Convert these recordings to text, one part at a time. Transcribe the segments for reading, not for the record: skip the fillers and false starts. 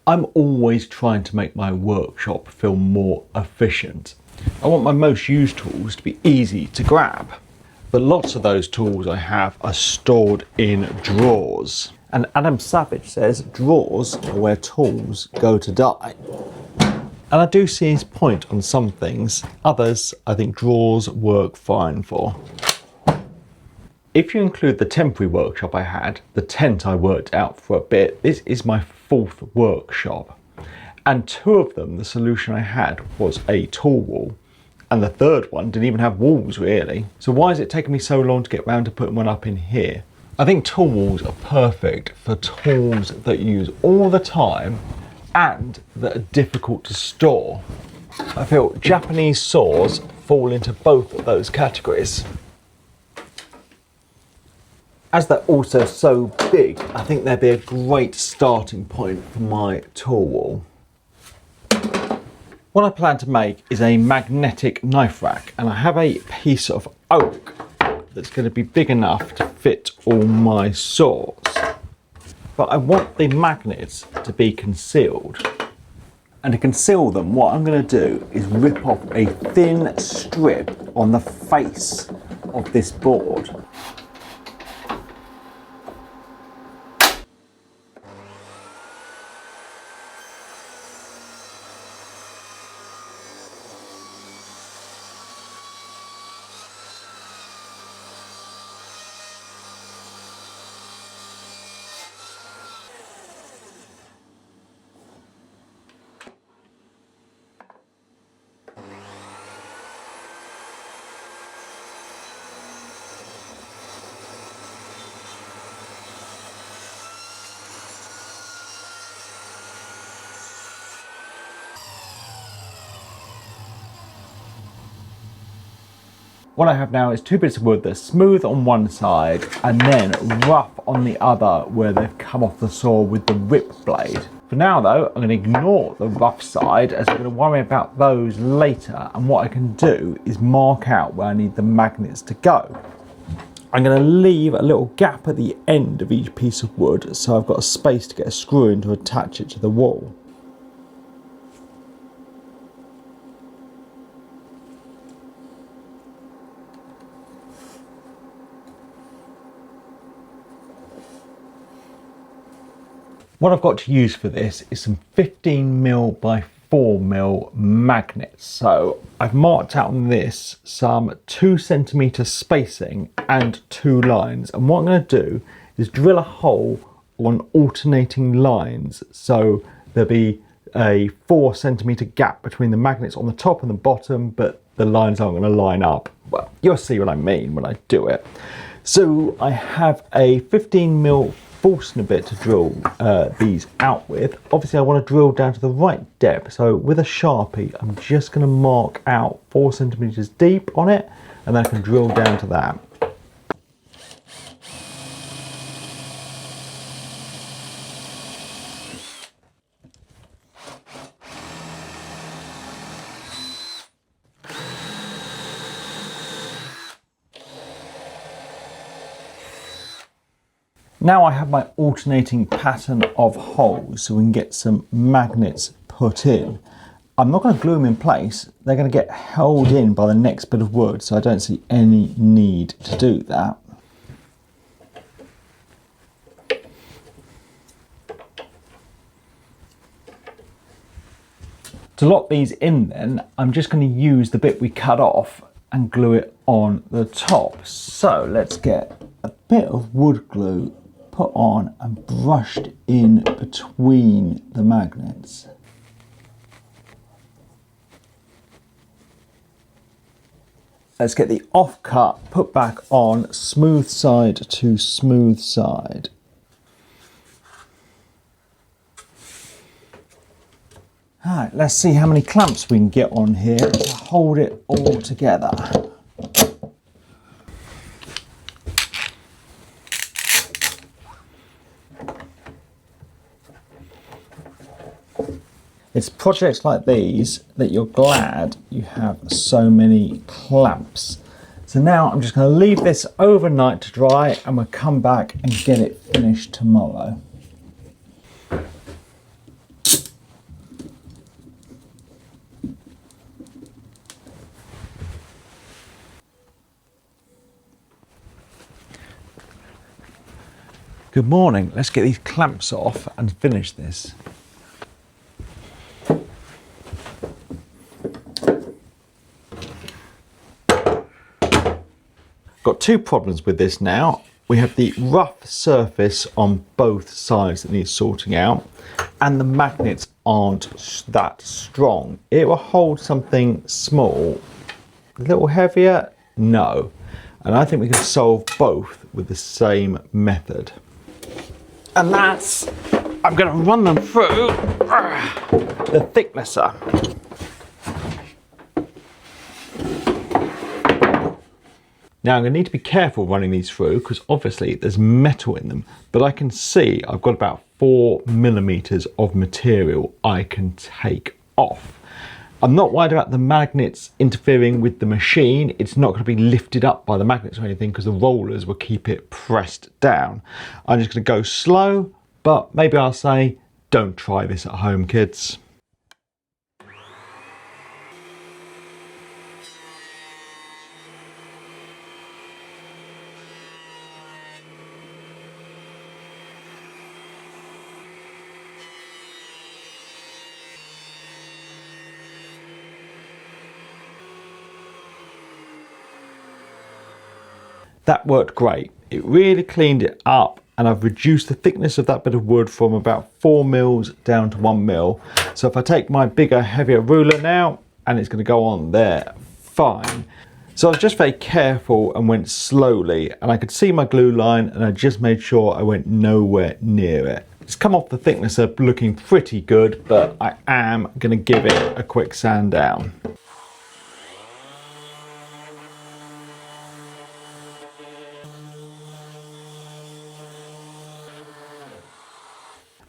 I'm always trying to make my workshop feel more efficient. I want my most used tools to be easy to grab, but lots of those tools I have are stored in drawers. And Adam Savage says drawers are where tools go to die. And I do see his point on some things, others I think drawers work fine for. If you include the temporary workshop I had, the tent I worked out for a bit, this is my 4th workshop. And 2 of them, the solution I had was a tool wall. And the 3rd one didn't even have walls really. So why is it taking me so long to get round to putting one up in here? I think tool walls are perfect for tools that you use all the time and that are difficult to store. I feel Japanese saws fall into both of those categories. As they're also so big, I think they'd be a great starting point for my tool wall. What I plan to make is a magnetic knife rack, and I have a piece of oak that's going to be big enough to fit all my saws. But I want the magnets to be concealed. And to conceal them, what I'm going to do is rip off a thin strip on the face of this board. What I have now is 2 bits of wood that's smooth on one side and then rough on the other where they've come off the saw with the rip blade. For now though, I'm going to ignore the rough side as I'm going to worry about those later, and what I can do is mark out where I need the magnets to go. I'm going to leave a little gap at the end of each piece of wood so I've got a space to get a screw in to attach it to the wall. What I've got to use for this is some 15mm by 4mm magnets. So I've marked out on this some 2cm spacing and 2 lines. And what I'm going to do is drill a hole on alternating lines. So there'll be a 4cm gap between the magnets on the top and the bottom, but the lines aren't going to line up. Well, you'll see what I mean when I do it. So I have a 15mm Forstner bit to drill these out with. Obviously I want to drill down to the right depth, so with a Sharpie I'm just going to mark out 4cm deep on it, and then I can drill down to that. Now I have my alternating pattern of holes so we can get some magnets put in. I'm not going to glue them in place, they're going to get held in by the next bit of wood, so I don't see any need to do that. To lock these in then, I'm just going to use the bit we cut off and glue it on the top. So let's get a bit of wood glue put on and brushed in between the magnets. Let's get the off cut put back on, smooth side to smooth side. Alright, let's see how many clamps we can get on here to hold it all together. It's projects like these that you're glad you have so many clamps. So now I'm just going to leave this overnight to dry and we'll come back and get it finished tomorrow. Good morning. Let's get these clamps off and finish this. Got two problems with this now. We have the rough surface on both sides that needs sorting out, and the magnets aren't that strong. It will hold something small. A little heavier? No. And I think we can solve both with the same method. And that's, I'm going to run them through the thicknesser. Now I'm going to need to be careful running these through because obviously there's metal in them, but I can see I've got about 4 millimeters of material I can take off. I'm not worried about the magnets interfering with the machine. It's not going to be lifted up by the magnets or anything because the rollers will keep it pressed down. I'm just going to go slow, but maybe I'll say, don't try this at home, kids. That worked great. It really cleaned it up, and I've reduced the thickness of that bit of wood from about 4 mils down to 1 mil. So if I take my bigger, heavier ruler now, and it's going to go on there, fine. So I was just very careful and went slowly, and I could see my glue line, and I just made sure I went nowhere near it. It's come off the thicknesser looking pretty good, but I am going to give it a quick sand down.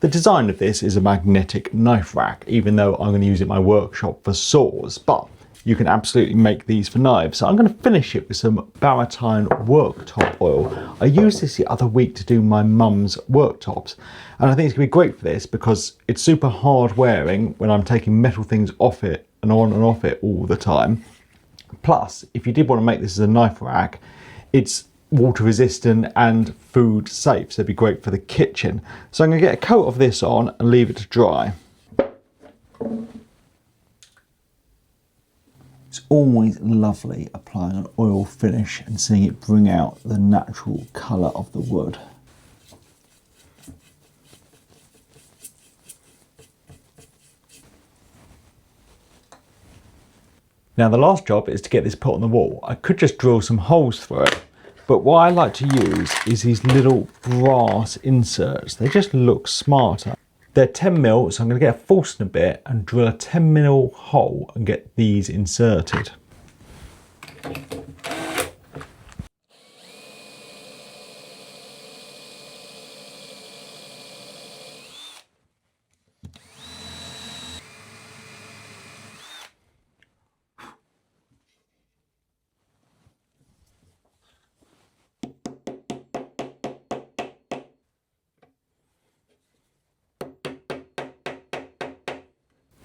The design of this is a magnetic knife rack, even though I'm going to use it in my workshop for saws, but you can absolutely make these for knives. So I'm going to finish it with some Baratine worktop oil. I used this the other week to do my mum's worktops, and I think it's going to be great for this because it's super hard wearing when I'm taking metal things off it and on and off it all the time. Plus, if you did want to make this as a knife rack, it's water resistant and food safe, so it'd be great for the kitchen. So I'm going to get a coat of this on and leave it to dry. It's always lovely applying an oil finish and seeing it bring out the natural colour of the wood. Now the last job is to get this put on the wall. I could just drill some holes through it, but what I like to use is these little brass inserts. They just look smarter. They're 10 mil, so I'm going to get a Forstner bit and drill a 10 mil hole and get these inserted.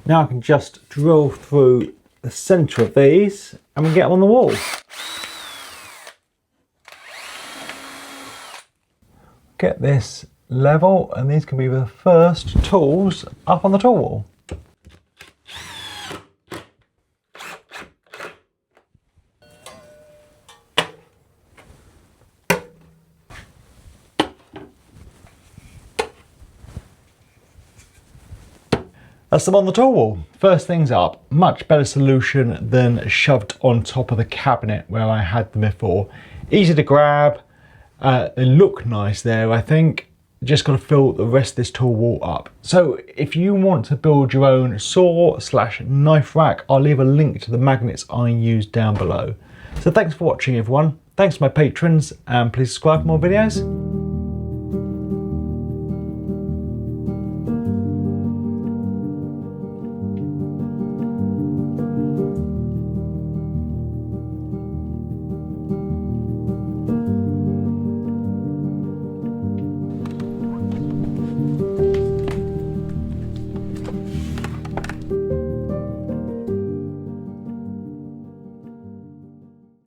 Now I can just drill through the centre of these and we get them on the wall. Get this level, and these can be the first tools up on the tool wall. That's them on the tool wall. First things up, much better solution than shoved on top of the cabinet where I had them before. Easy to grab, they look nice there I think. Just got to fill the rest of this tool wall up. So if you want to build your own saw/knife rack, I'll leave a link to the magnets I used down below. So thanks for watching everyone. Thanks to my patrons, and please subscribe for more videos.